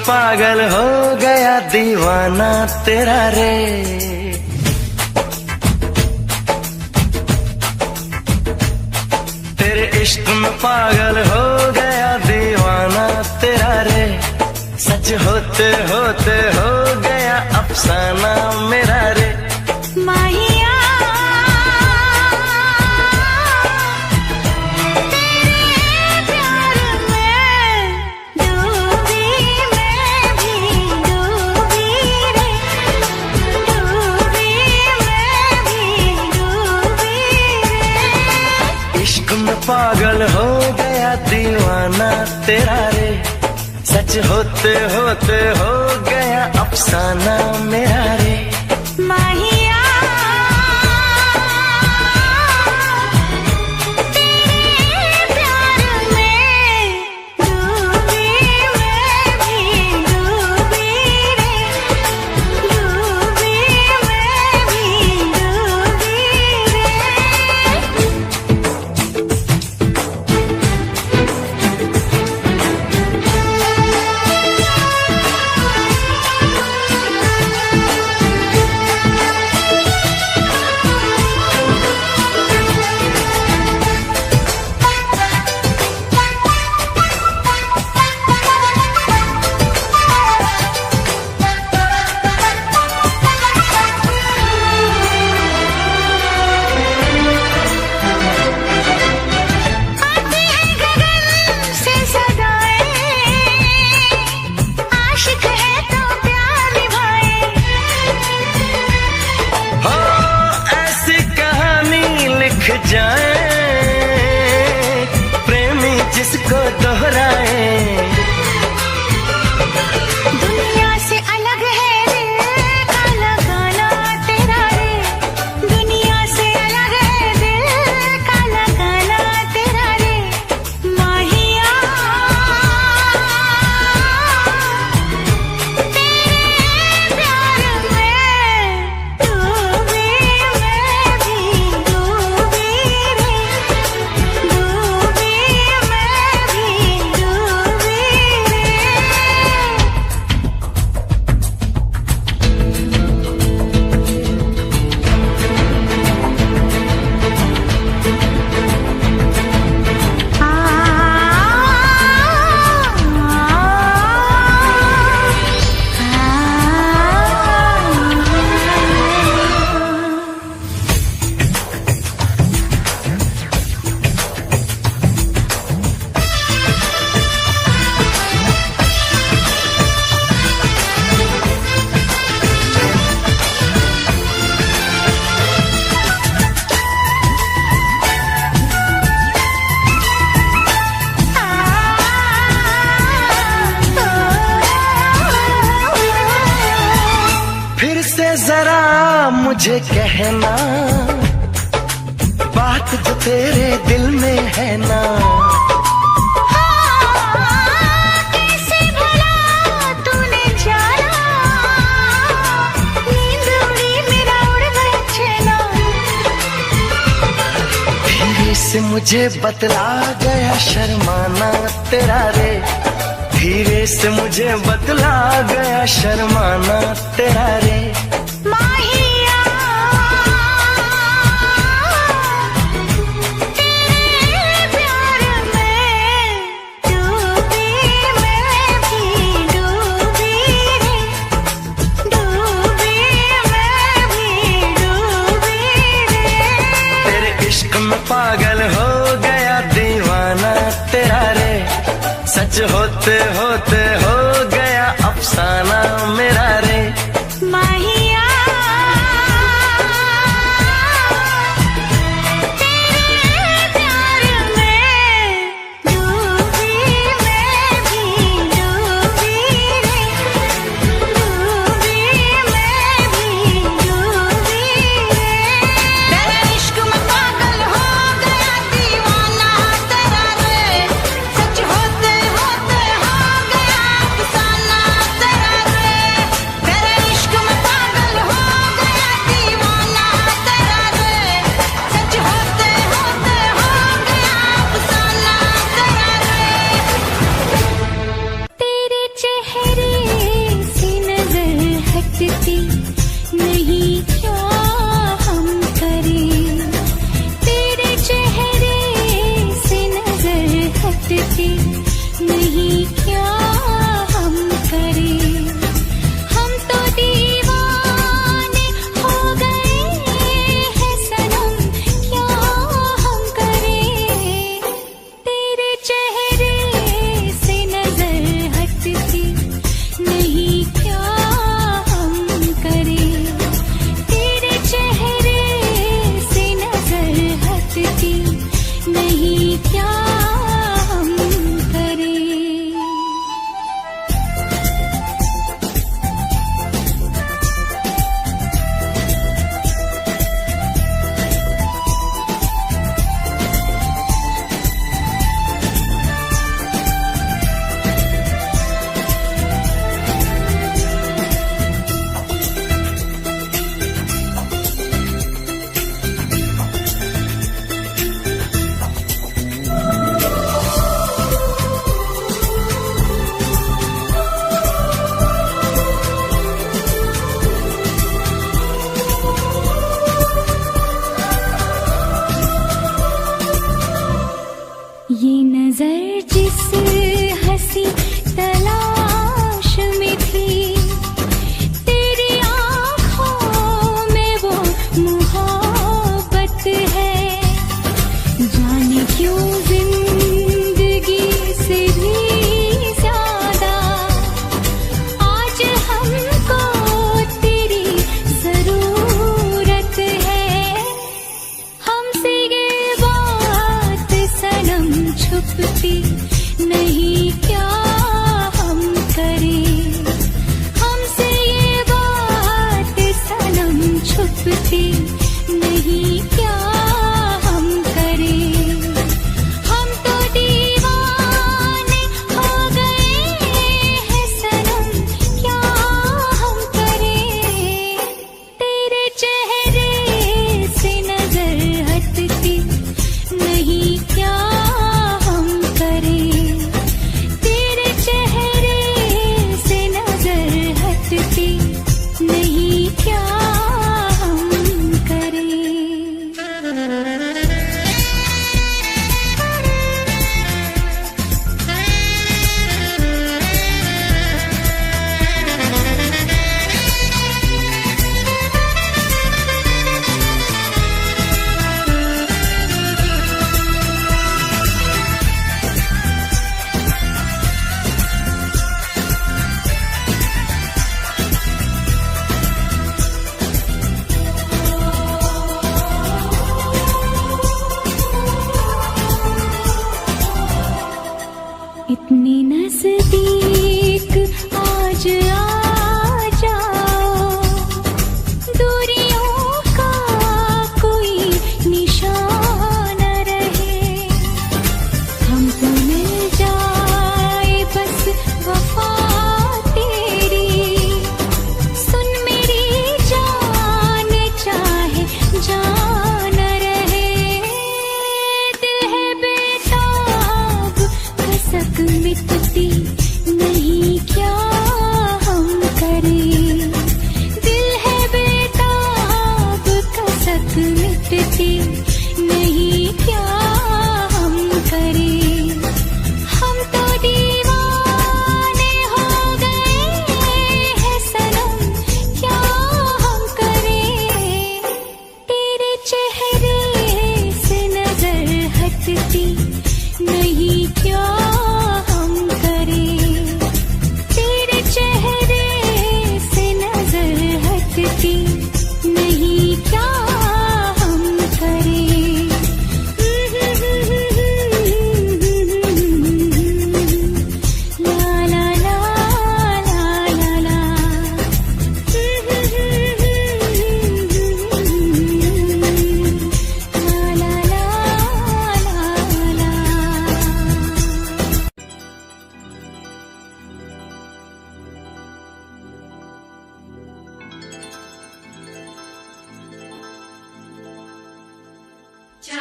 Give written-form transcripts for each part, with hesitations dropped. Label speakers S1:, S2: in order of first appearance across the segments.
S1: पागल हो गया दीवाना तेरा रे। तेरे इश्क में पागल हो गया दीवाना तेरा रे। सच होते होते हो गया अफसाना मेरा रे।
S2: माहिया तेरे प्यार में डूबी, मैं भी डूबी रे। डूबी, मैं भी डूबी रे।
S1: इश्क में पागल हो गया दीवाना तेरा रे। सच होते होते हो गया अफसाना मेरा रे।
S2: माहिया तेरे प्यार में डूबी, मैं भी डूबी रे। डूबी, मैं भी डूबी
S1: जाए प्रेमी जिसको दोहराए।
S2: दुनिया से अलग है दिल का लगाना तेरा रे। दुनिया से अलग है दिल का लगाना तेरा रे। माहिया तेरे प्यार में डूबी, मैं भी डूबी रे। डूबी, मैं भी डूबी रे।
S1: फिर से जरा मुझे कहना बात जो तेरे दिल में है ना।
S2: कैसे भला तूने जाना, नींद उड़ी मेरा उड़ गया चैना।
S1: धीरे से मुझे बतला गया शर्माना तेरा रे। धीरे से मुझे बतला गया शर्माना तेरा रे।
S2: माहिया तेरे प्यार में डूबी, मैं भी डूबी रे। डूबी, मैं भी डूबी रे।
S1: तेरे इश्क में पागल हो गया दीवाना तेरा रे। सच होते होते हो गया अफसाना मेरा रे।
S2: माहिया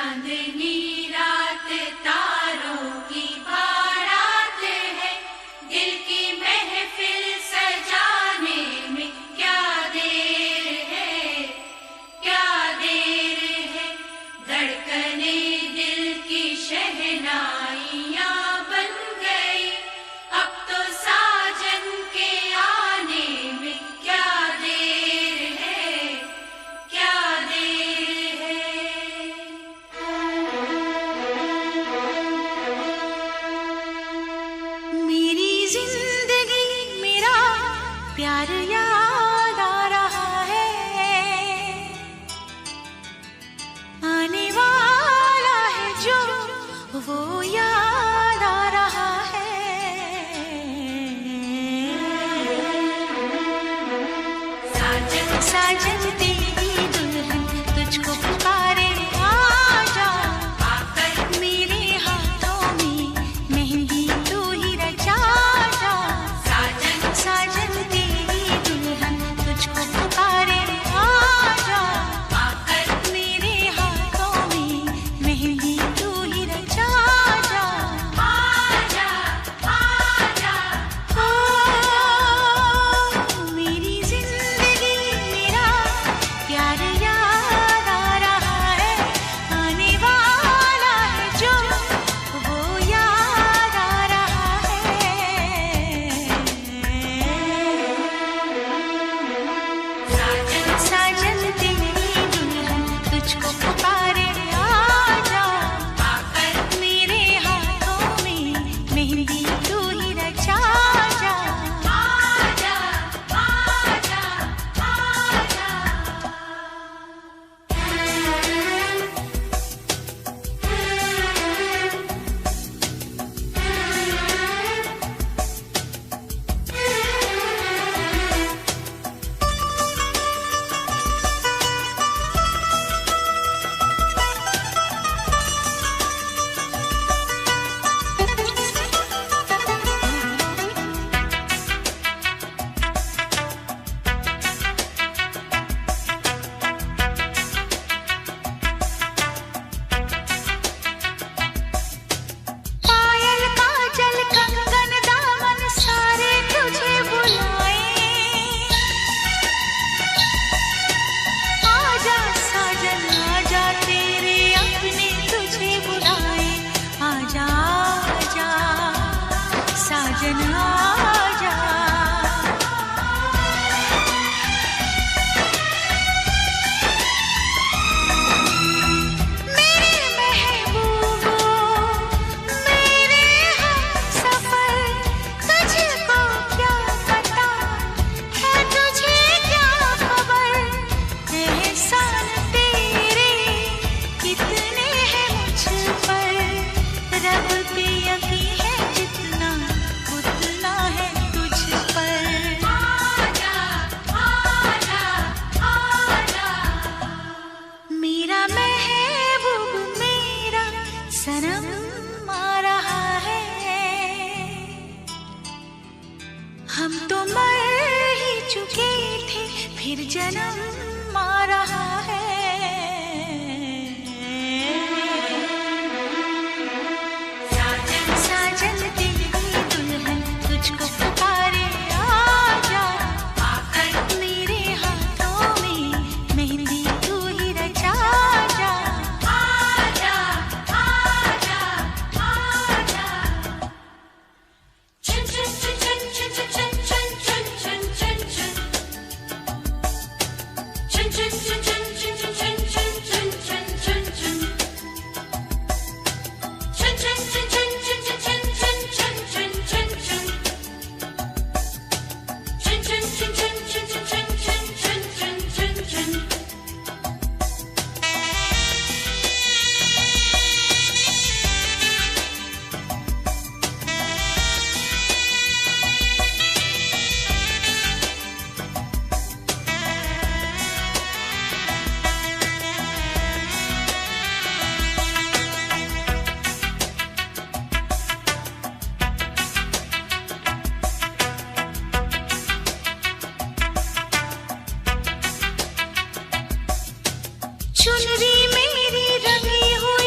S2: चांदनी रात तारों की बारात है, दिल की महफिल सजाने में क्या देर है, क्या देर है। धड़कने दिल की शहनाइयाँ बन गई, अब तो साजन के आने में क्या देर है, क्या देर है। मेरी जिंदगी मेरा प्यार याद आ रहा है, आने वाला है जो वो याद आ रहा है। साजन साजन तेरी दुल्हन तुझको पुकारे, आजा आकर मेरे हाथों में मेहंदी तू ही रचा जा। साजन साजन तेरी दुल्हन तुझको पुकारे, आजा आकर मेरे हाथों में मेहंदी तू ही रचा जा। आजा आजा ओ मेरी जिंदगी मेरा प्यार याद आ रहा है, आने वाला है जो वो याद आ रहा है। साजन साजन तेरी दुल्हन तुझको पुकारे, आजा आकर मेरे हाथों में मेहंदी तू ही रचा जा। आजा आजा आजा। पायल काजल कंगन दामन सारे तुझे बुलाए, आजा साजन आजा तेरे अपने तुझे बुलाए। आजा आजा साजन आजा। मेरे महबूबो मेरे हमसफर, तुझको क्या पता है तुझे क्या खबर, एहसान तेरे कितने हैं मुझ पर, रब पे यकीन है जितना उतना है तुझ पर। आजा आजा आजा। मेरा महबूब मेरा सनम आ रहा है, हम तो मर ही चुके थे फिर जन्म आ रहा है। साजन साजन तेरी दुल्हन तुझको पुकारे, आजा आकर मेरे हाथों में मेहंदी तू ही रचा जा। आजा आजा आजा। चुन चुन चुन चुन चुन चुन चुन चुन चुन चुन चुन। चुन चुन चुन चुन चुन चुन चुन चुन चुन चुन चुन। चुन चुन चुन चुन चुन चुन चुन चुन चुन चुन चुन। चुन चुन चुन चुन चुन चुन चुन चुन चुन चुन। चुनरी मेरी रंगी हुई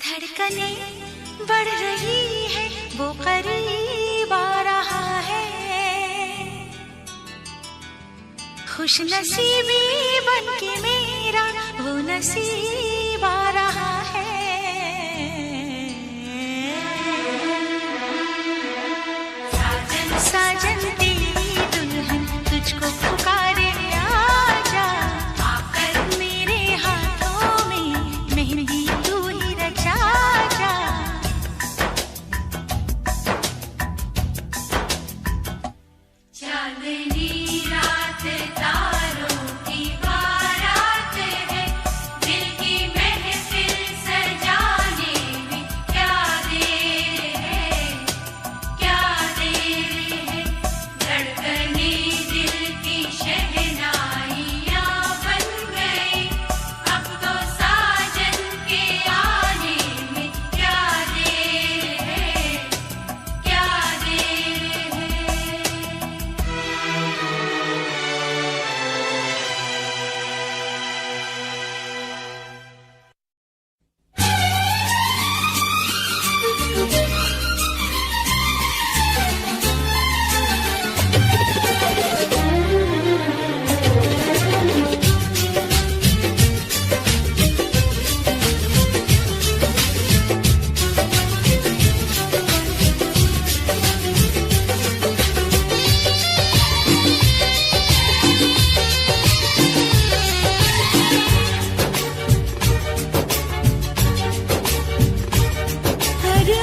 S2: धड़कने बढ़ रही है, वो करीब आ रहा है। खुश नसीबी बनके मेरा वो नसीब आ रहा है। साजन साजन तेरी दुल्हन तुझको पुकारे, आजा आकर मेरे हाथों में मेहंदी तू ही रचा जा। चांदनी रात तारों की बारात है, दिल की महफिल सजाने में क्या देर है, क्या देर है। धड़कने दिल की शहनाइयाँ बन गई, अब तो साजन के आने में क्या देर है, क्या देर है।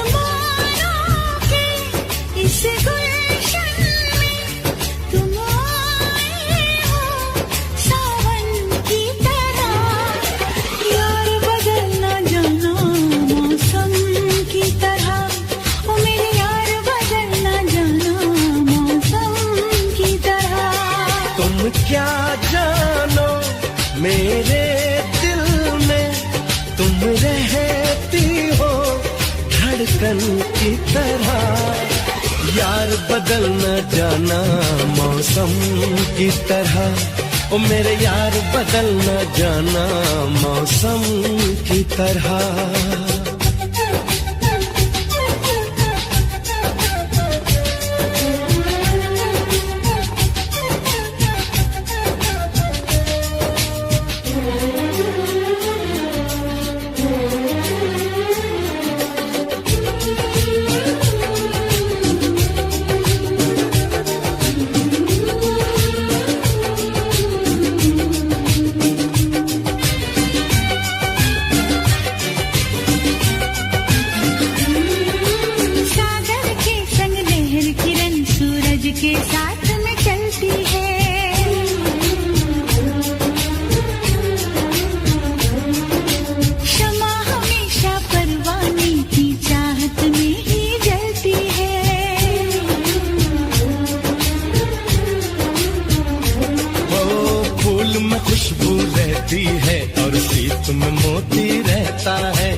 S2: अरमानों के इस गुलशन में तुम आए हो सावन की तरह, यार बदलना जाना मौसम की तरह, ओ मेरे यार बदलना जाना मौसम की तरह।
S1: तुम क्या जानो मेरे दिल में, तुम रहती हो धड़कन की तरह। यार बदल न जाना मौसम की तरह, ओ मेरे यार बदल न जाना मौसम की तरह।
S2: सागर के संग लहर किरण सूरज के साथ में चलती है, शमा हमेशा परवाने की चाहत में ही जलती है।
S1: ओ फूल में खुशबू रहती है और सीत में मोती रहता है।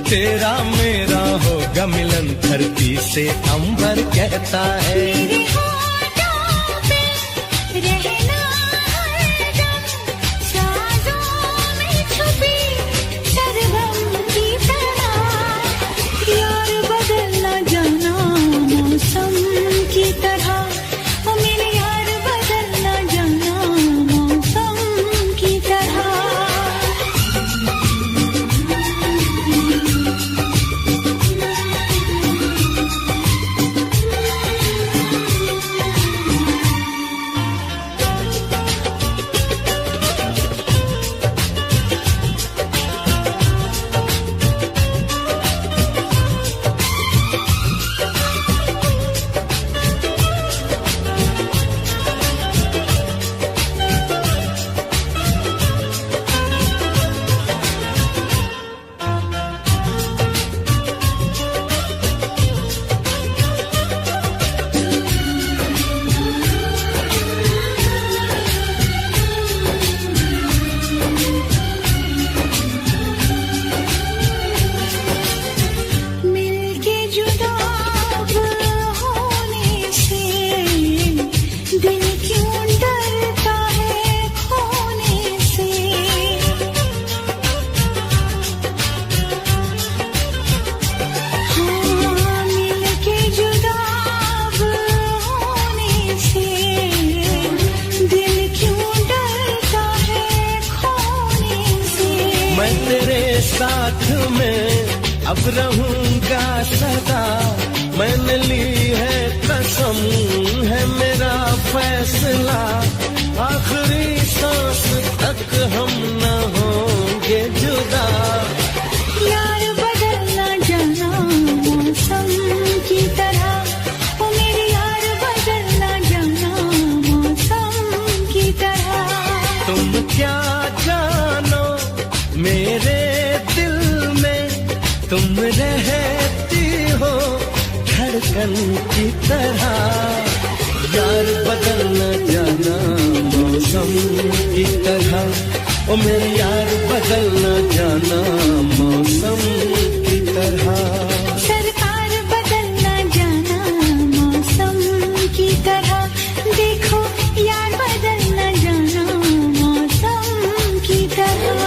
S1: तेरा मेरा होगा मिलन, धरती से अंबर कहता है।
S2: मेरे होठों पे रहना हरदम, साजों में छुपी सरगम की तरह, यार बदलना जाना मौसम की तरह, ओ मेरे यार बदलना जाना मौसम की तरह।
S1: साथ में अब रहूंगा सदा, मैंने ली है कसम, है मेरा फैसला, आखिरी सांस तक हम न होंगे जुदा।
S2: यार बदलना जाना मौसम की तरह, ओ मेरे यार बदलना जाना मौसम की तरह।
S1: तुम क्या जानो मेरे दिल में, तुम रहती हो धड़कन की तरह। यार बदलना जाना मौसम की तरह, ओ मेरे यार बदलना जाना मौसम की तरह।
S2: सरकार बदलना जाना मौसम की तरह, देखो यार बदलना जाना मौसम की तरह।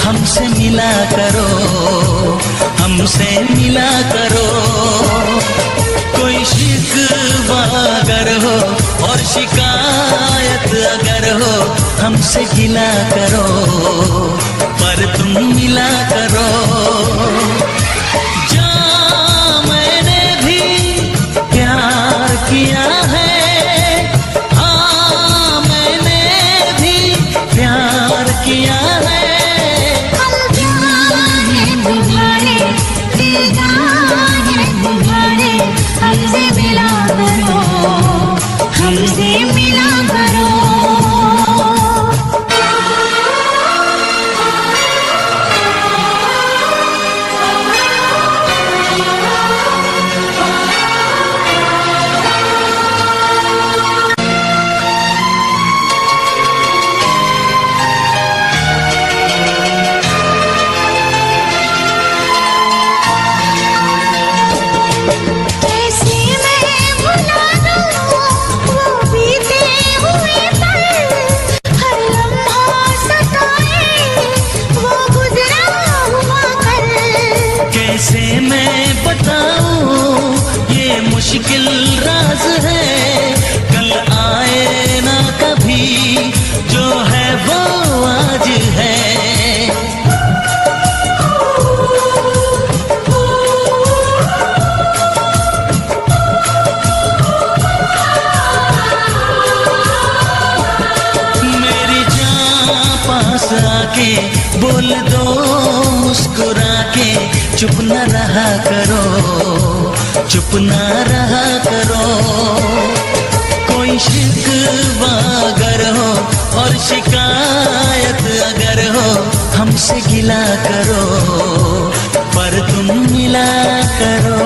S3: हमसे मिला करो, हमसे मिला करो। कोई शिकवा अगर हो और शिकायत अगर हो, हमसे गिला करो, पर तुम मिला करो। जा मैंने भी प्यार किया है, हाँ मैंने भी प्यार किया है।
S2: हमसे मिला करो, हमसे मिला करो।
S3: कैसे मैं बताऊं ये मुश्किल राज है, कल आए ना कभी, जो है वो आज है। मेरी जान पास आके बोल दो मुस्कुरा के, चुप न रहा करो, चुप न रहा करो। कोई कोई शिकवा अगर हो और शिकायत अगर हो, हमसे गिला करो पर तुम मिला करो।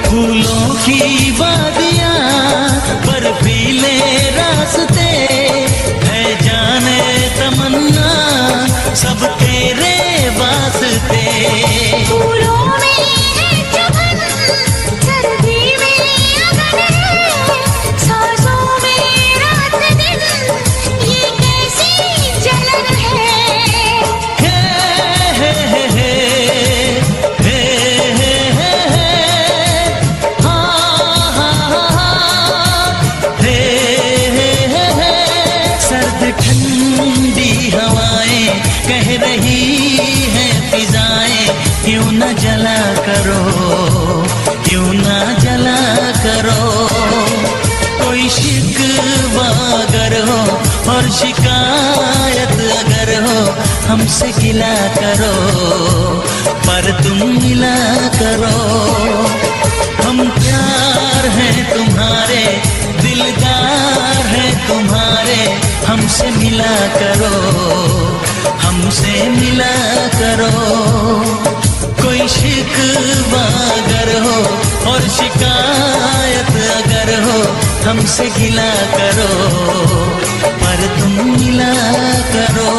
S3: फूलों की वादियाँ बर्फीले रास्ते है जाने तमन्ना सब तेरे वास्ते।
S2: फूलों में है चमन, सर्दी में अगन है, सांसों में रात दिन ये कैसी जलन है।
S3: हे हे हे हे हे हे हे हे, हाँ हाँ हाँ, हे हे हे हे। सर्द ठंडी हवाएं कह रही है फिजाएं, क्यों न जला करो, क्यों न जला करो। कोई शिकवा अगर हो और शिकायत अगर हो, हमसे गिला करो पर तुम मिला करो। हम प्यार हैं तुम्हारे, दिलदार हैं तुम्हारे, हमसे मिला करो, हमसे मिला करो। कोई शिकवा अगर हो और शिकायत अगर हो, हमसे गिला करो पर तुम मिला करो।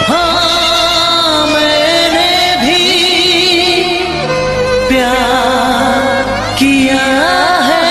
S3: हाँ मैंने भी प्यार किया है।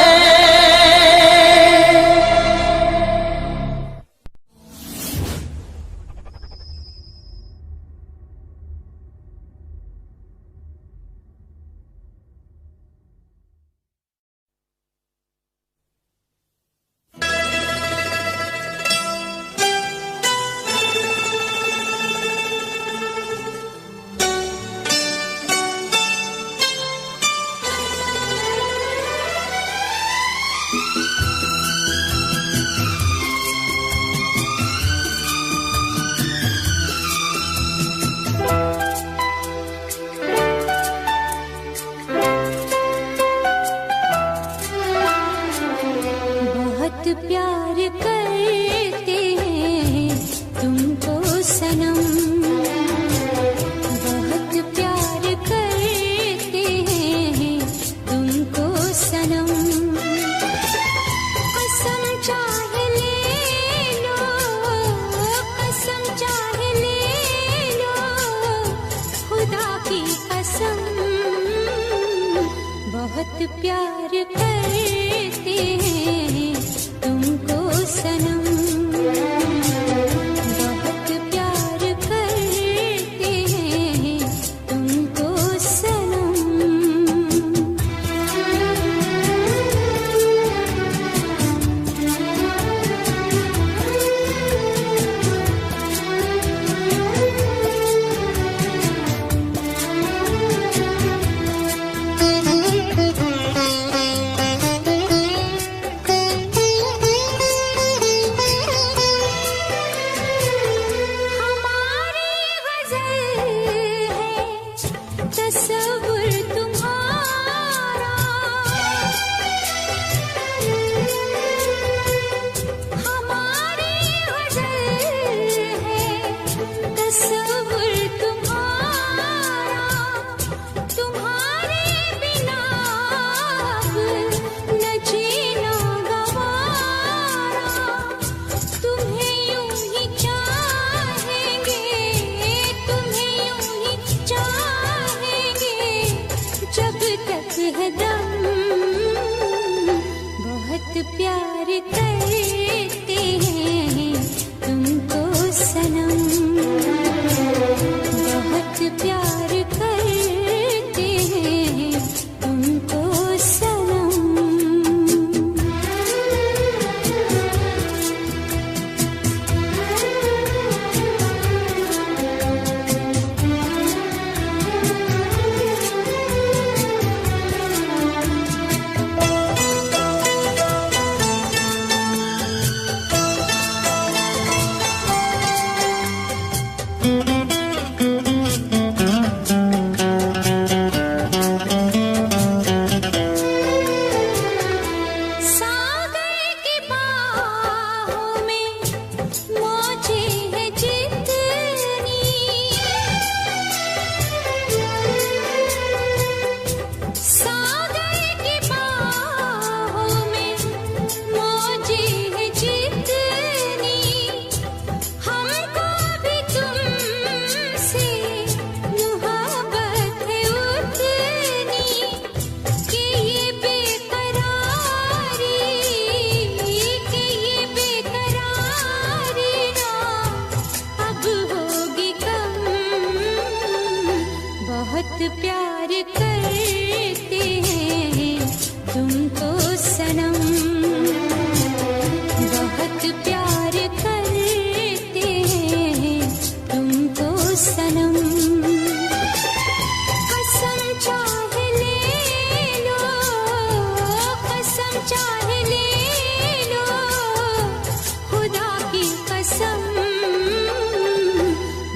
S2: कसम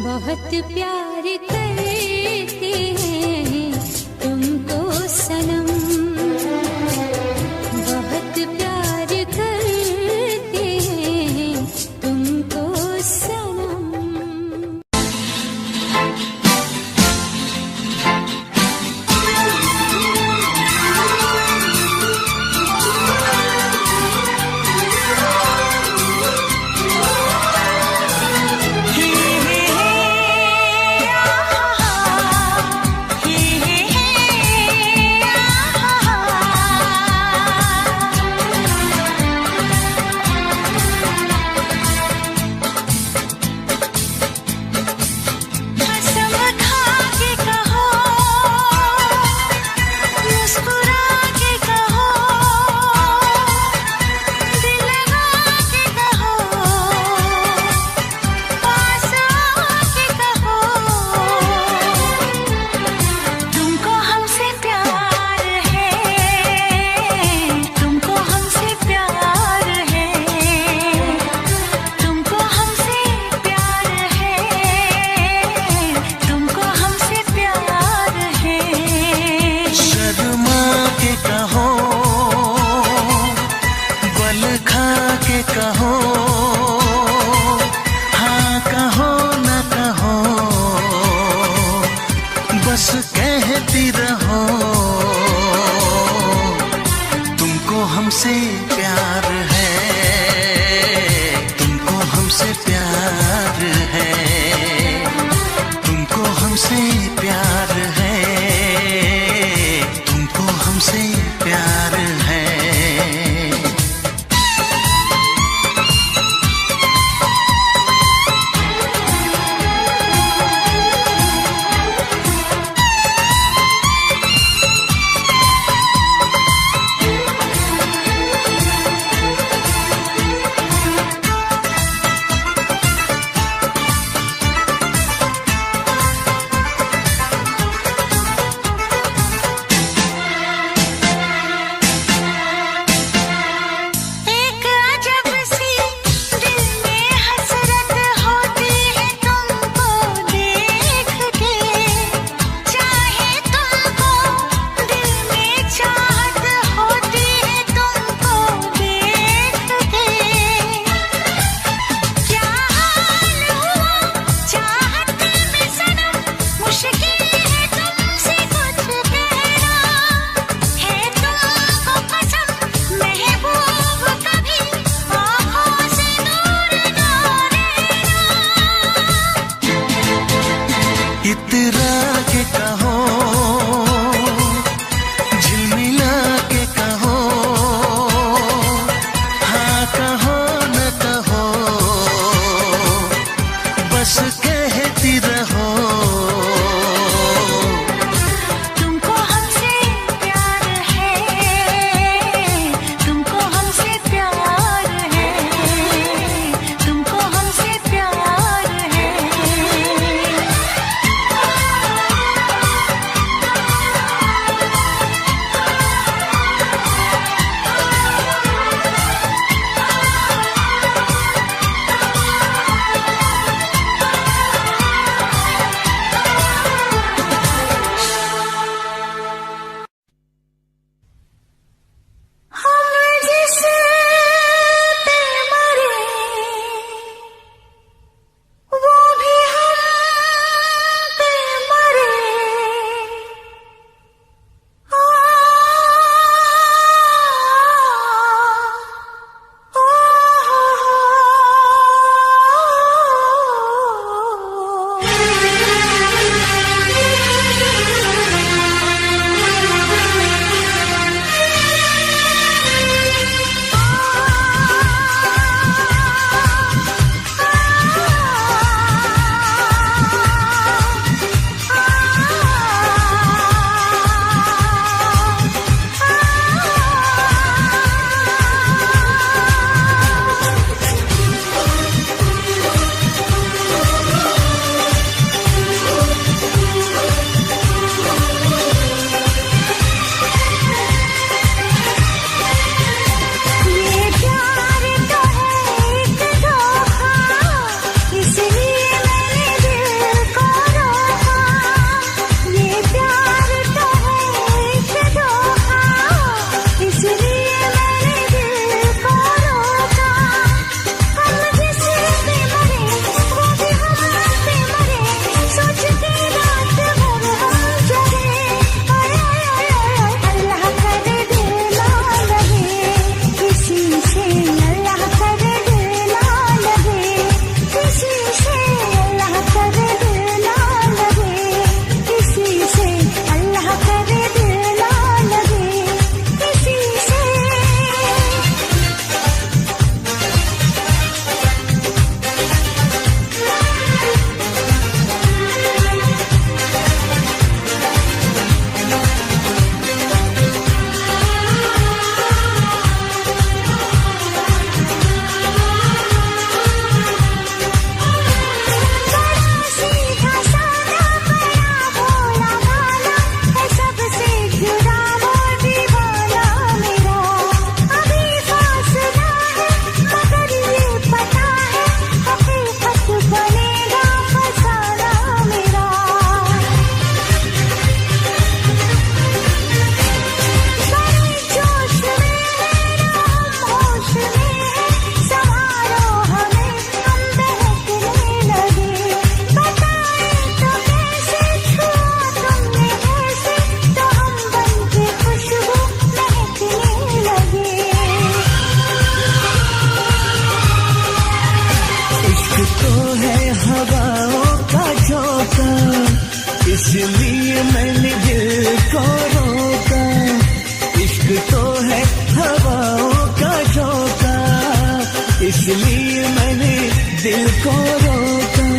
S2: बहुत प्यार करते हैं तुमको सनम, बहुत प्यार करते हैं तुमको सनम।
S3: बस कहती रहो तुमको हमसे प्यार है, तुमको हमसे प्यार है, तुमको हमसे प्यार है, तुमको हमसे प्यार है। इसलिए मैंने दिल को रोका, इश्क तो है हवाओं का झोंका, इसलिए मैंने दिल को रोका।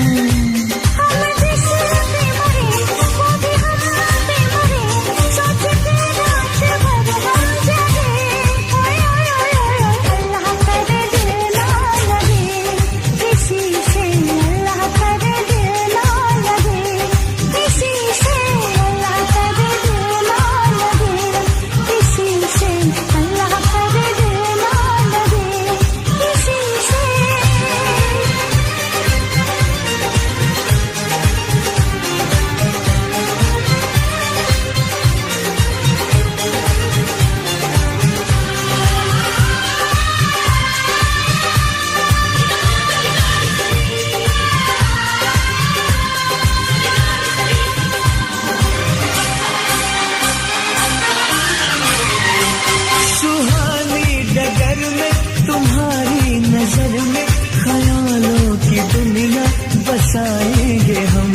S3: बसाएंगे हम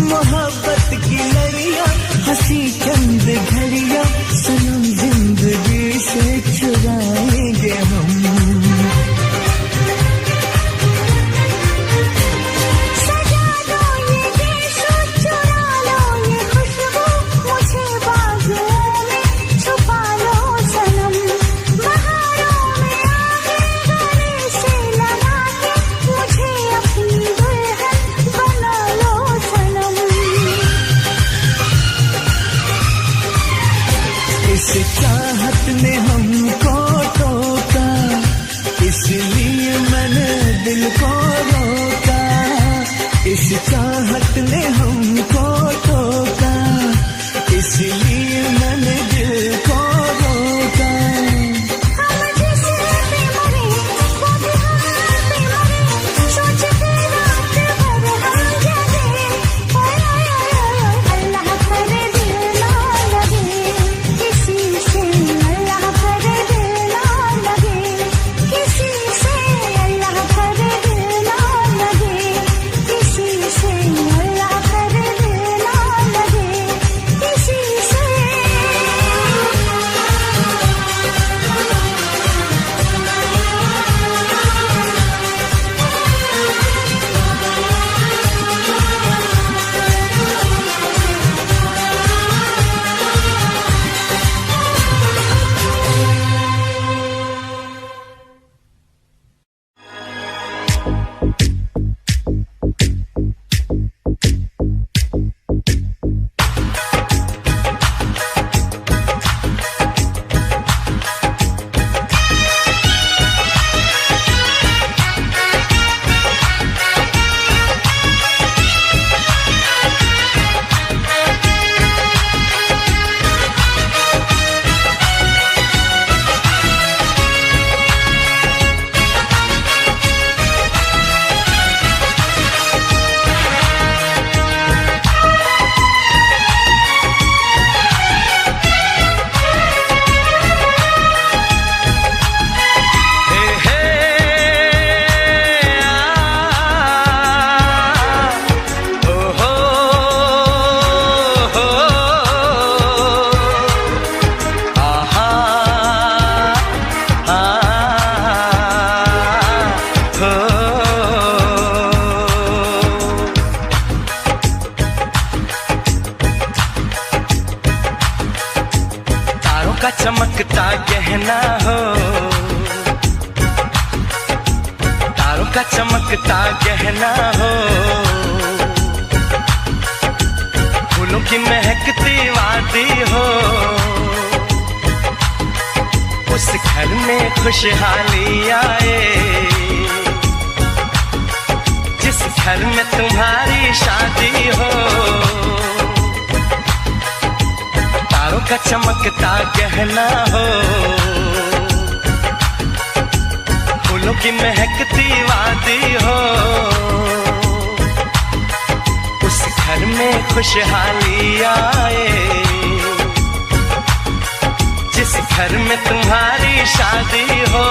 S3: मोहब्बत की लड़ियां, हंसी चंद घड़ियां सनम जिंदगी से चुराएंगे हम। सजा लो ये देशो, चुरा लो ये खुशबू, मुझे बाजुओं में छुपा लो सनम, बहारों में आगे गले से लगा के मुझे अपनी इस चाहत ने हमको टोका, इसलिए मैंने दिल को रोका, इस चाहत ने हमको टोका, इसलिए मैंने दिल को रोका। हम जिससे भी मरे वो भी हम पे मरे, सोचते रात भर हम जगे, अल्लाह करे दिल ना लगे, किसी से अल्लाह करे दिल ना लगे, किसी से अल्लाह करे दिल ना लगे, किसी से अल्लाह करे दिल ना लगे, किसी से।
S1: का चमकता गहना हो, तारों का चमकता गहना हो, फूलों की महकती वादी हो, उस घर में खुशहाली आए जिस घर में तुम्हारी शादी हो। तारों का चमकता गहना हो, फूलों की महकती वादी हो, उस घर में खुशहाली आए जिस घर में तुम्हारी शादी हो।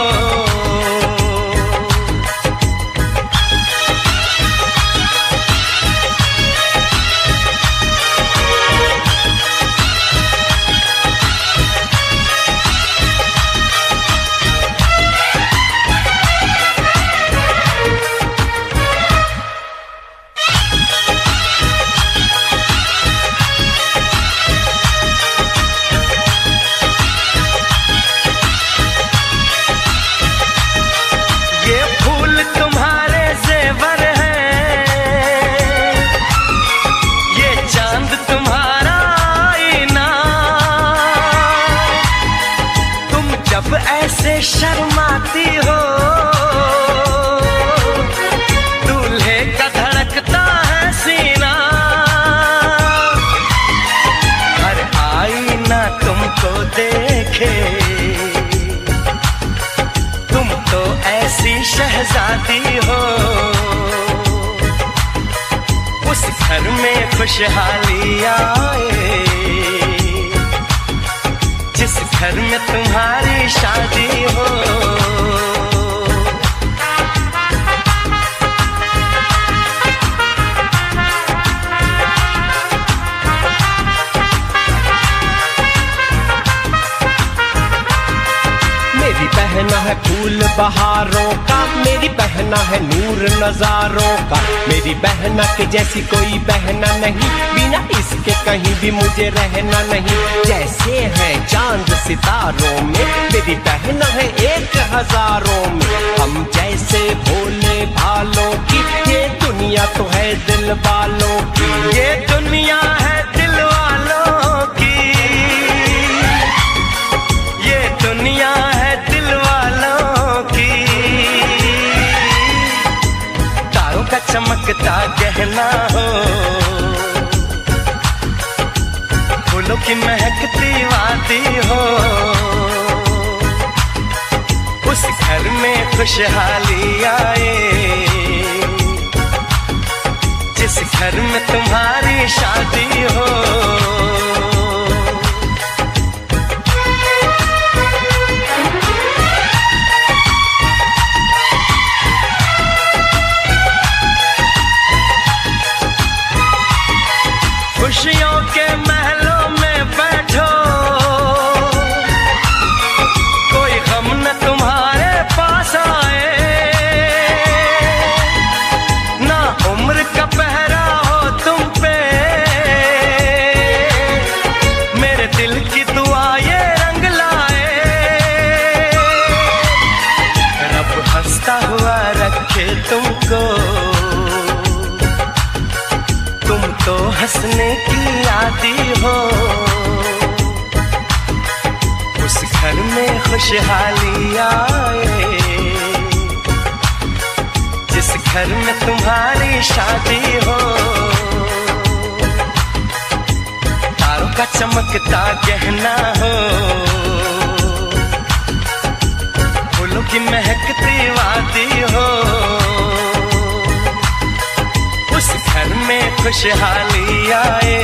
S1: आजादी हो, उस घर में खुशहाली आए, जिस घर में तुम्हारी शादी हो।
S4: मेरी बहना है फूल बहारों का, मेरी बहना है नूर नजारों का, मेरी बहना के जैसी कोई बहना नहीं, बिना इसके कहीं भी मुझे रहना नहीं। जैसे है चांद सितारों में, मेरी बहना है एक हजारों में, हम जैसे भोले भालों की, ये दुनिया तो है दिल वालों की,
S1: ये दुनिया है दिल वालों की, ये दुनिया है दिल वालों की। तारों का चमकता गहना हो, फूलों की महकती वादी हो, उस घर में खुशहाली आए, जिस घर में तुम्हारी शादी हो। खुशियों के महलों में बैठो, कोई गम न तुम्हारे पास आए, ना उम्र का पहरा हो तुम पे, मेरे दिल की दुआ ये रंग लाए, रब हंसता हुआ रखे तुमको, तुम तो हंसने की आदी हो, उस घर में खुशहाली आए, जिस घर में तुम्हारी शादी हो। तारों का चमकता गहना हो, फूलों की महकती वादी हो, उस घर में खुशहाली आए,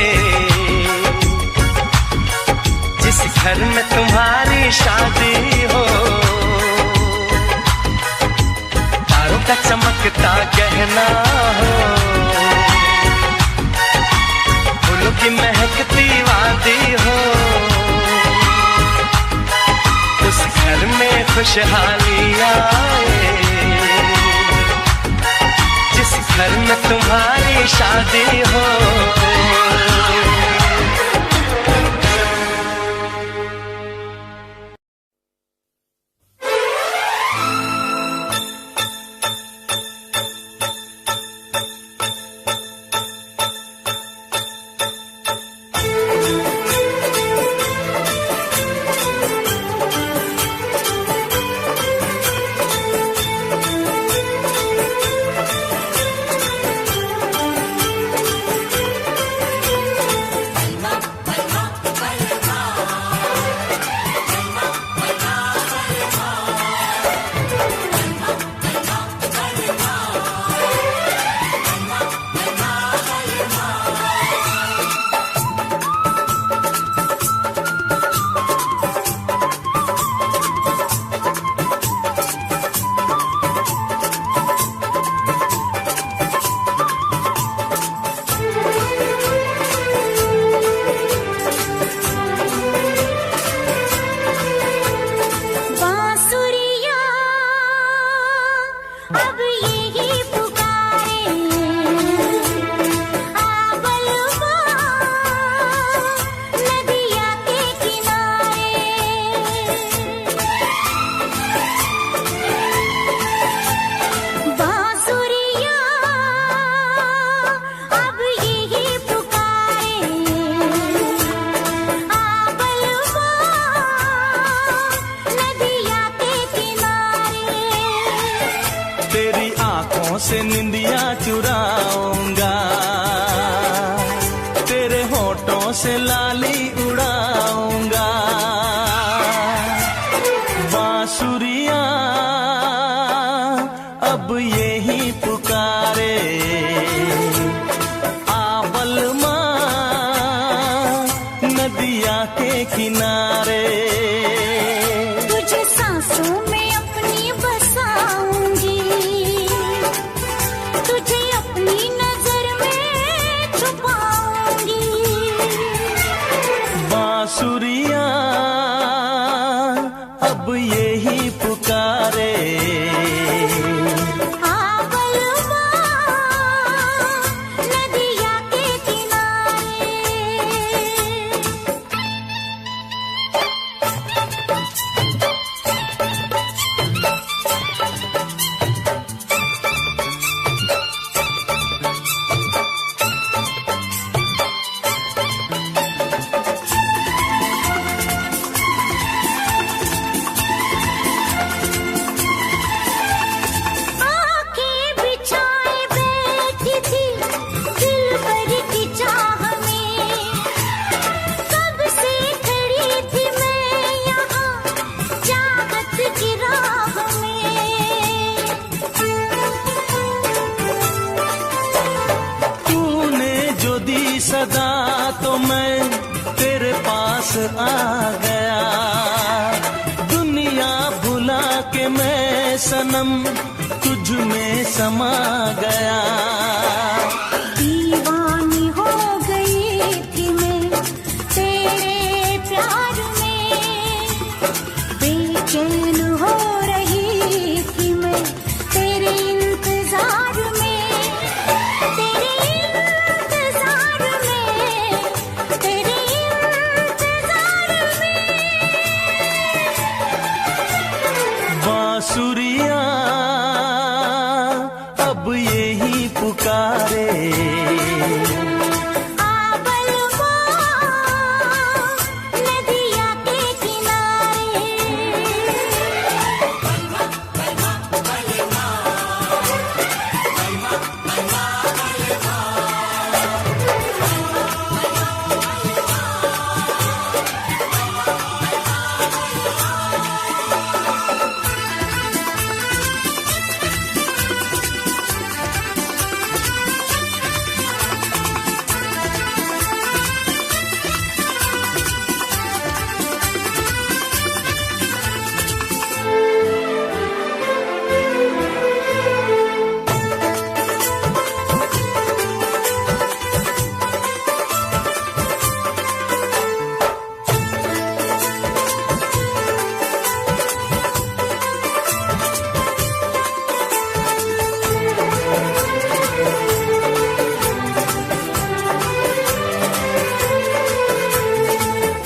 S1: जिस घर में तुम्हारी शादी हो। तारों का चमकता गहना हो, फूलों की महकती वादी हो, उस घर में खुशहाली आए, जिस घर में तुम्हारी शादी हो। से निंदिया चुराऊंगा, तेरे होठों से लाली उड़ाऊंगा। बांसुरिया अब आ गया। दुनिया भुला के मैं सनम तुझ में समा गया।
S3: दीवानी हो गई थी मैं तेरे प्यार में, बेचैन हो रही थी मैं तेरे इंतजार में, तेरे इंतजार में, तेरे इंतजार में।
S1: बांसुरिया अब यही पुकारे,
S3: आबलवा नदिया के किनारे।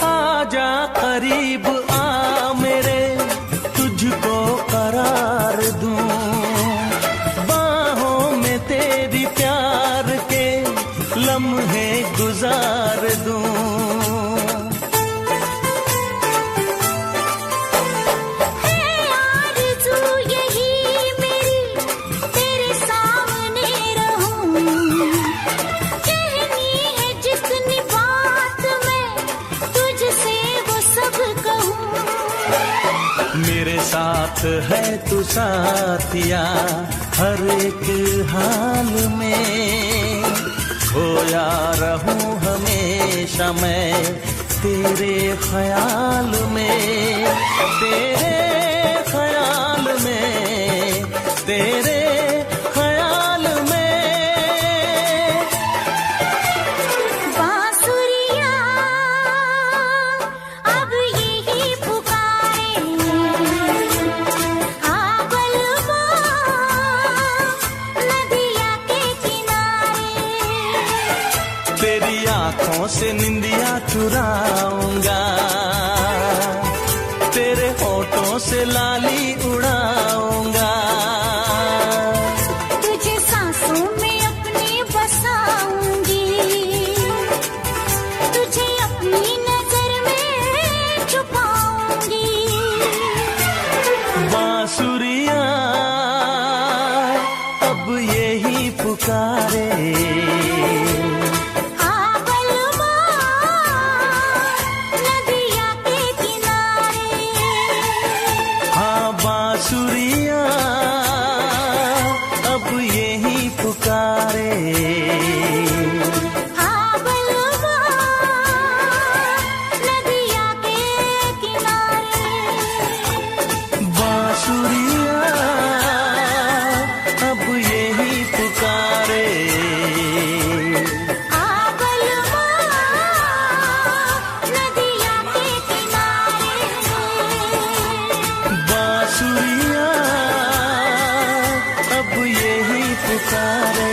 S1: आजा करीब आ मेरे तुझको करार दूं, बाहों में तेरी प्यार के लम्हे गुजार दूं।
S3: है आरज़ू यही मेरी तेरे सामने रहूं, कहनी है जितनी बात मैं तुझसे वो सब कहूं।
S1: मेरे साथ है तू साथिया हर एक हाल में, खोया रहूं हमेशा मैं तेरे ख्याल में, तेरे ख्याल में, तेरे ख्याल में।
S3: बांसुरिया अब यही पुकारे, आबलवा नदिया के किनारे।
S1: तेरी आंखों से निंदिया चुराऊंगा, तेरे होठों से लाली उड़ाऊंगा।
S3: तुझे सांसों में अपनी बसाऊंगी, तुझे अपनी नजर में छुपाऊंगी।
S1: बांसुरिया अब यही पुकारे,
S3: आबलवा नदिया के किनारे।
S1: हाँ बांसुरिया अब यही पुकारे,
S3: आबलवा नदिया के किनारे।
S1: बांसुरिया अब यही पुकारे,
S3: आबलवा नदिया के किनारे।
S1: बांसुरिया अब यही पुकारे।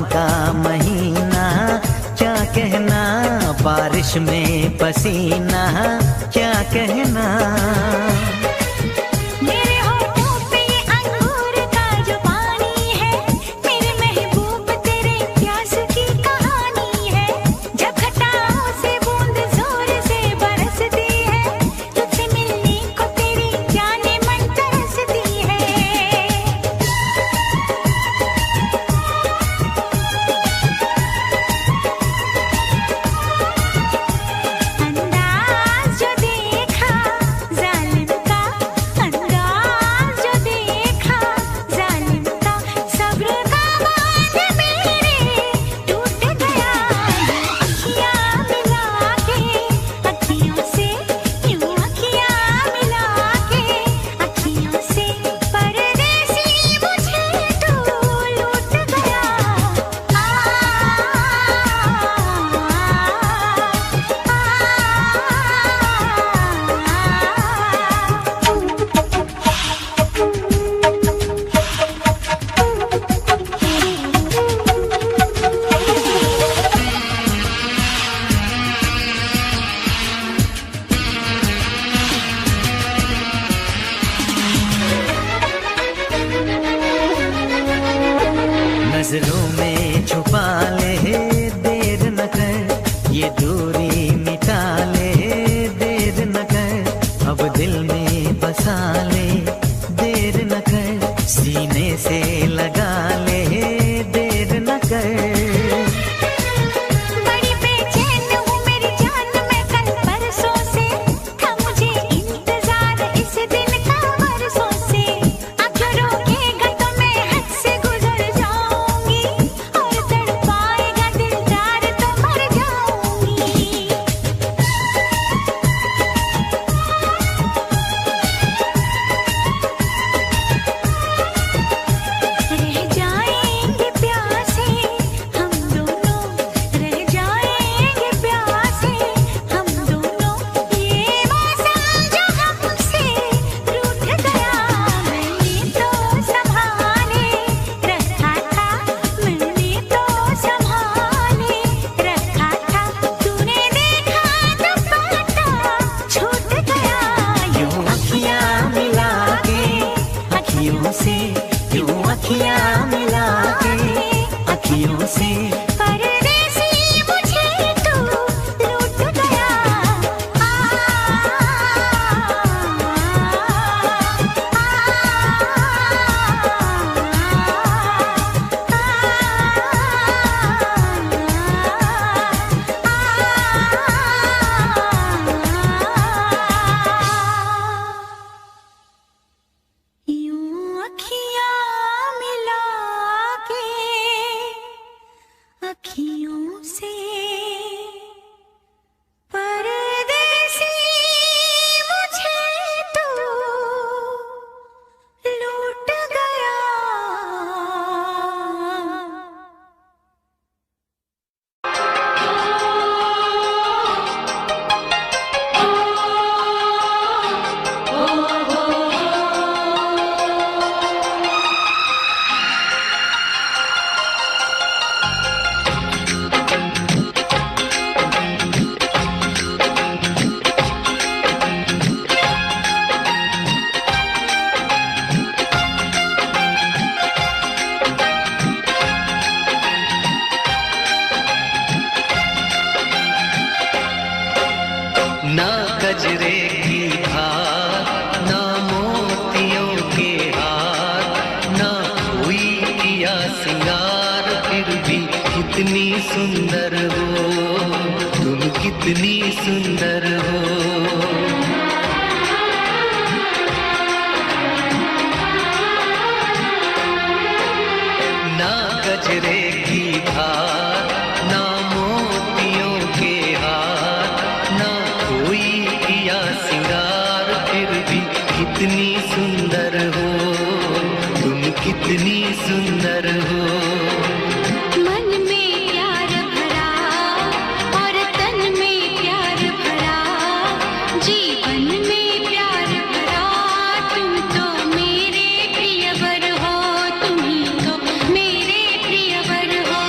S5: सावन का महीना, क्या कहना बारिश में पसीना, क्या कहना।
S2: मेरे होठों पे ये अंगूर का जो पानी है, मेरे महबूब तेरे प्यास की कहानी है। जब घटाओं से बूंद जोर से बरसती है, तुझसे मिलने को तेरी जाने मन तरसती है। अंदाज जो देखा जालिम का, अंदाज जो देखा जालिम का, सब्र का बांध मेरे टूट गया। अखियाँ मिला के अखियों से, यूं अखियाँ मिला के अखियों से, परदेसी मुझे तू लूट गया।
S5: नजरों में छुपा ले, देर न कर, ये दूरी मिटा ले, देर न कर, अब दिल में बसा ले, देर न कर, सीने से लगा ले, देर न कर।
S2: बड़ी बेचैन हूँ मेरी जान मैं कल परसों से, था मुझे इंतजार इस दिन का बरसों से। अब जो रोकेगा तो मैं हद से गुजर जाऊंगी, और तड़पाएगा दिलदार तो मर जाऊंगी। रह जाएंगे प्यासे हम दोनों, रह जाएंगे प्यासे हम दोनों, ये मौसम जो हमसे रूठ गया। मैंने तो संभाले रखा था, मैंने तो संभाले रखा था, तूने देखा तो पता छूट गया।
S5: यूं अखियाँ मिला के अखियों से, यूं अखियाँ मिला के अखियों से,
S2: परदेसी मुझे तू लूट गया। यूं अखियाँ मिला के अखियों से, परदेसी मुझे तू लूट गया।
S5: ना गजरे की धार, ना मोतियों के हार, ना कोई किया सिंगार, फिर भी कितनी सुंदर हो तुम, कितनी सुंदर हो। ना गजरे की धार, ना मोतियों के हार, ना कोई किया सिंगार, फिर भी कितनी सुंदर हो तुम, कितनी सुंदर हो।
S2: मन में प्यार भरा और तन में प्यार भरा, जीवन में प्यार भरा, तुम तो मेरे प्रियवर हो, तुम ही तो मेरे प्रियवर हो।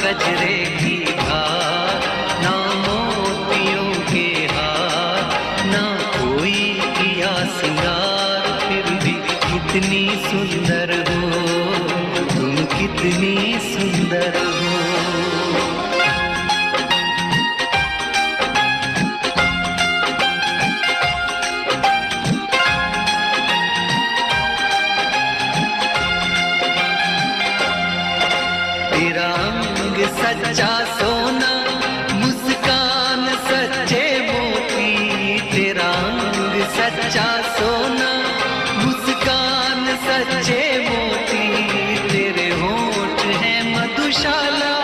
S5: गजरे की धार, ना मोतियों के हार, ना कोई किया सिंगार, फिर भी कितनी सुंदर हो तुम, कितनी सुंदर हो। तेरा अंग सच्चा सोना, मुस्कान सच्चे मोती, तेरा अंग सच्चा सोना, मुस्कान सच्चे मोती, तेरे होंठ है मधुशाला,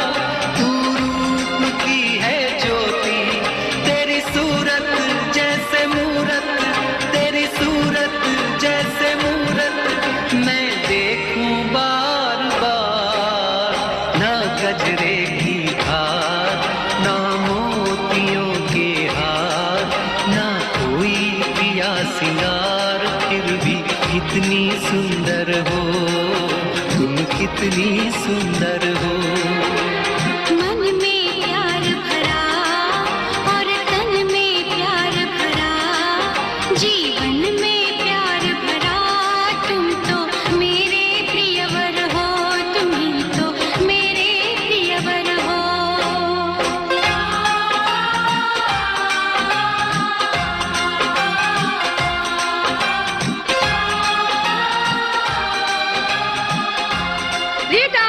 S5: तू रूप की है ज्योति, तेरी सूरत जैसे मूरत, तेरी सूरत जैसे मूरत, मैं देखूं बार बार, ना गजरे की धार, ना मोतियों के हार, ना कोई किया सिंगार, फिर भी कितनी सुंदर हो तुम, कितनी सुंदर हो।
S2: मन में प्यार भरा और तन में प्यार भरा, जीवन में प्यार भरा, तुम तो मेरे प्रियवर हो, तुम ही तो मेरे प्रियवर हो। रीटा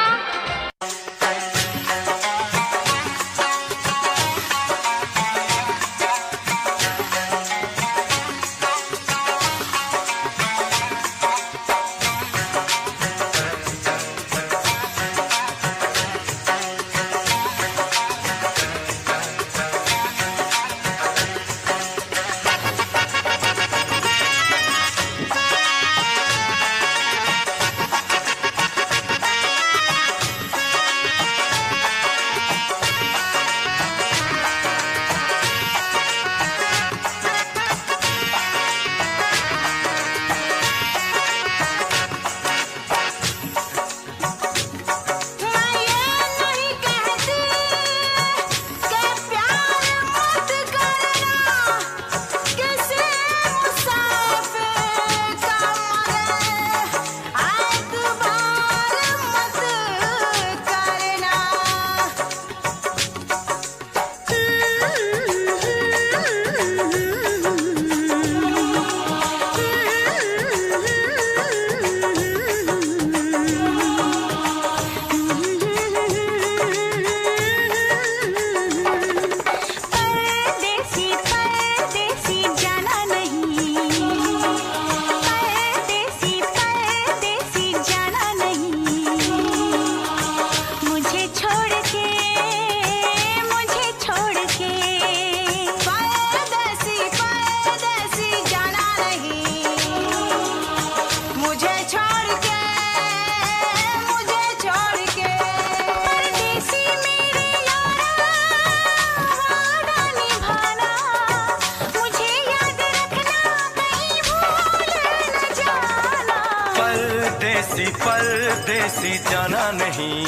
S1: परदेसी जाना नहीं,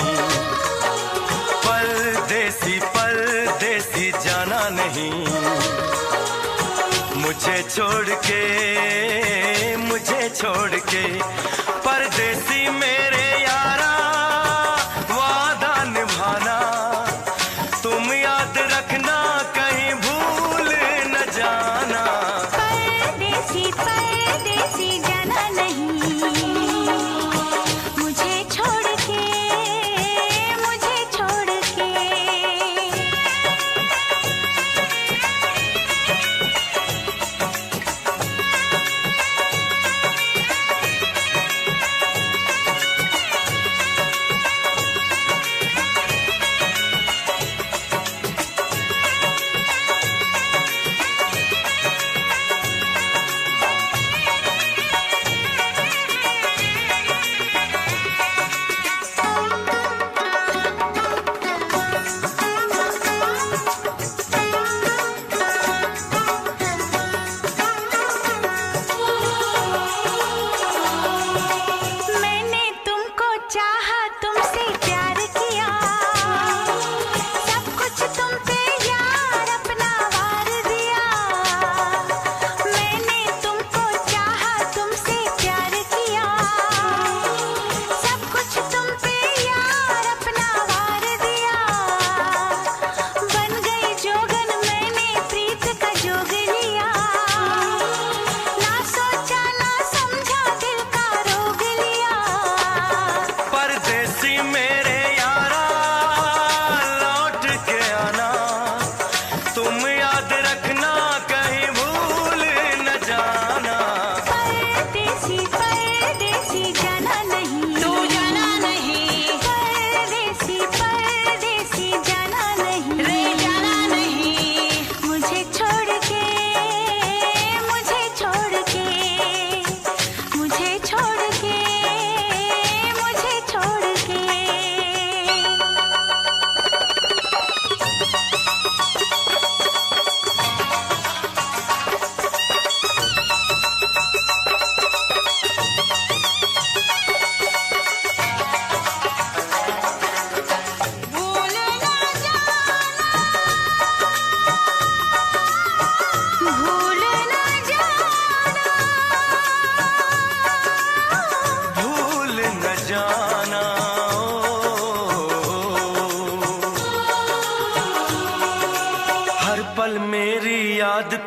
S1: परदेसी परदेसी जाना नहीं, मुझे छोड़ के परदेसी मेरे यारा, वादा निभाना तुम याद रखना, कहीं भूल न जाना।
S2: परदेसी परदेसी जाना नहीं, मुझे छोड़ के, मुझे छोड़ के।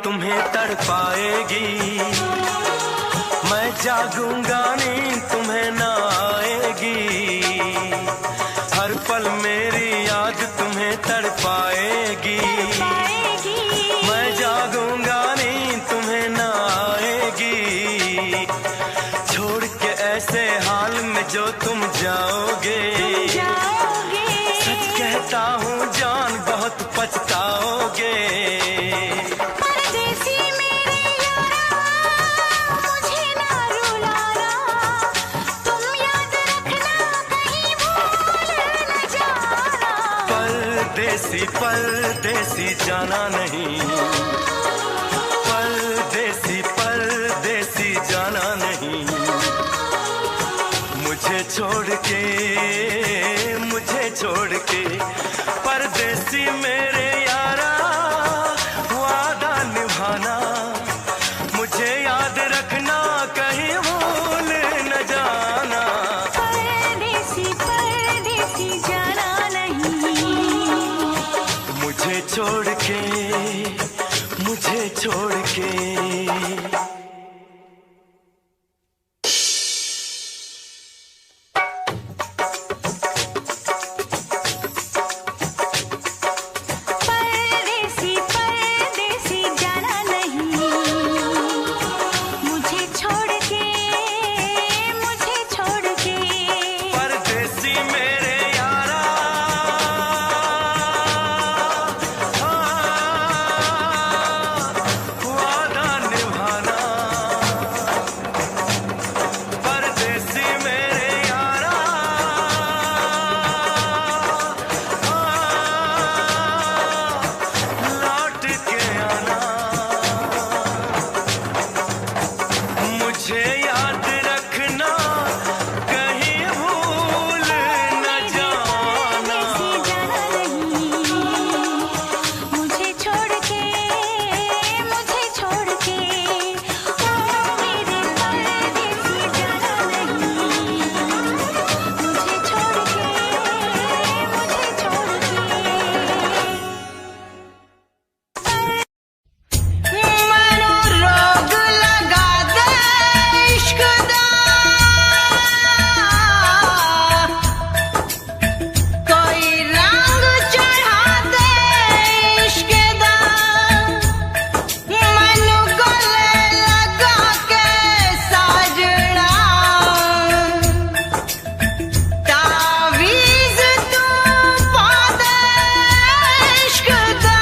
S1: तुम्हें तड़पाएगी, मैं जागूंगा नींद तुम्हें ना आएगी, हर पल मेरी याद तुम्हें तड़पाएगी, मैं जागूंगा नींद तुम्हें ना आएगी, छोड़ के ऐसे हाल में जो तुम जाओगे, सच कहता हूँ जान बहुत पछताओगे।
S2: परदेसी मेरे यारा, मुझे ना रुलाना, तुम याद रखना कहीं भूल न जाना।
S1: परदेसी परदेसी जाना नहीं, परदेसी परदेसी जाना नहीं, मुझे छोड़ के परदेसी मेरे यारा, वादा निभाना, मुझे याद रखना कहीं भूल न जाना।
S2: परदेसी परदेसी जाना नहीं,
S1: मुझे छोड़ के
S2: परदेसी परदेसी जाना नहीं, मुझे छोड़ के
S1: परदेसी मेरे यारा, वादा निभाना, परदेसी मेरे यारा, लौट के आना, मुझे याद रखना कहीं भूल न जाना।
S2: जाना नहीं, मुझे छोड़ के ओ मेरे परदेसी जाना नहीं, मुझे छोड़ के
S3: मैनू रोग लगा दे इश्क दा, कोई रंग चढ़ा दे इश्क दा, मैनू गले लगा के साजना, तावीज़ तू पा दे इश्क दा।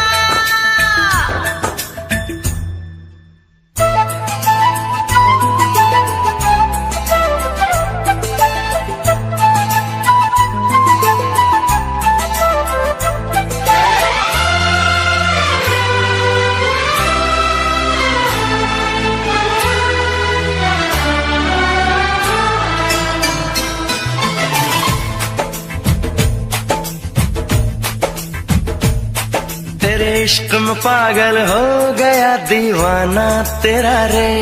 S1: तेरे इश्क में पागल हो गया दीवाना तेरा रे,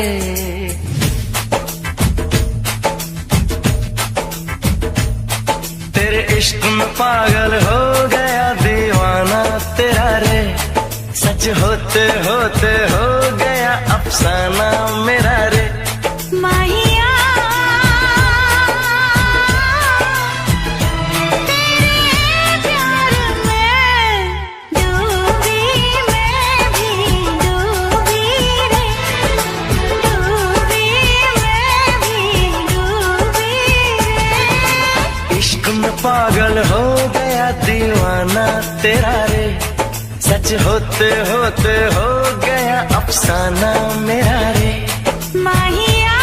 S1: तेरे इश्क में पागल हो गया दीवाना तेरा रे, सच होते होते हो गया अफसाना मेरा रे।
S2: माहिया तेरे प्यार में डूबी, मैं भी डूबी रे, डूबी मैं भी डूबी रे।
S1: इश्क में पागल हो गया दीवाना तेरा रे, सच होते होते हो गया अफसाना मेरा रे।
S2: माहिया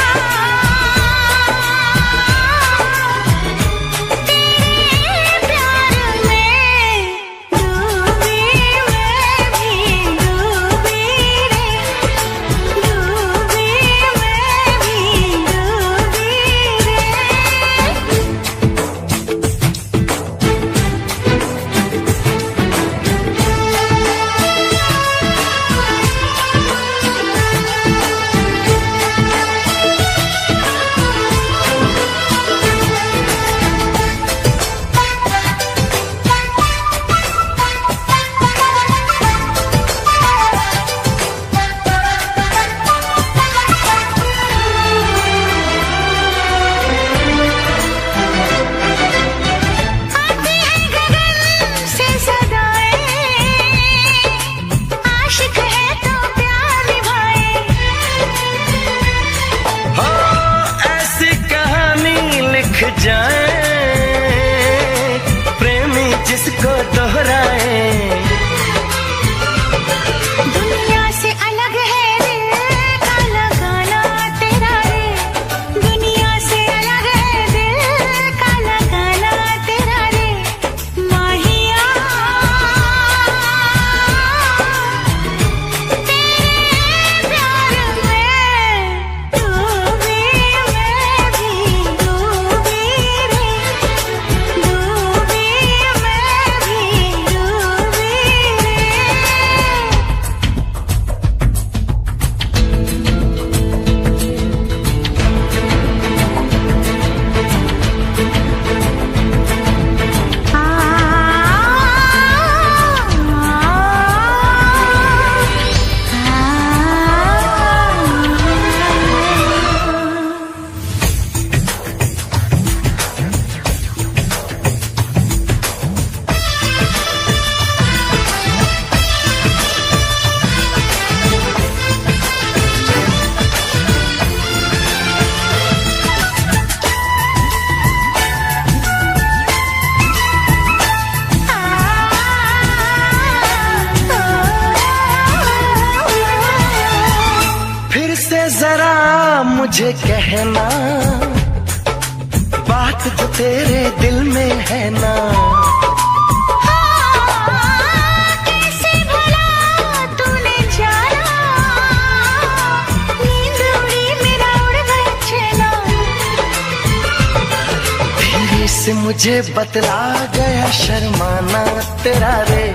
S2: तेरे प्यार में डूबी, मैं भी डूबी रे, डूबी मैं भी डूबी रे।
S1: किसको दोहराए।
S2: दुनिया से अलग है दिल का लगाना तेरा रे, दुनिया से अलग है दिल का लगाना तेरा रे। माहिया तेरे प्यार में डूबी मैं भी डूबी रे, डूबी मैं भी डूबी रे।
S1: फिर से जरा मुझे कहना, बात जो तेरे दिल में है ना।
S2: कैसे भला तूने जाना, नींद उड़ी मेरा उड़ गया चैना।
S1: धीरे से मुझे बतला गया शर्माना तेरा रे,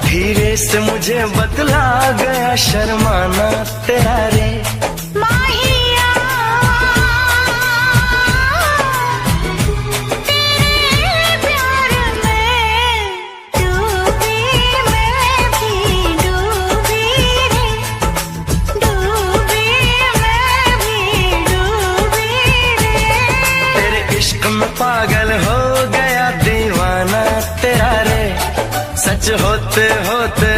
S1: धीरे से मुझे बतला गया शर्माना तेरा रे।
S2: माहिया तेरे प्यार में डूबी मैं भी डूबी रे, डूबी मैं भी डूबी रे।
S1: तेरे इश्क में पागल हो गया दीवाना तेरा रे, सच होते होते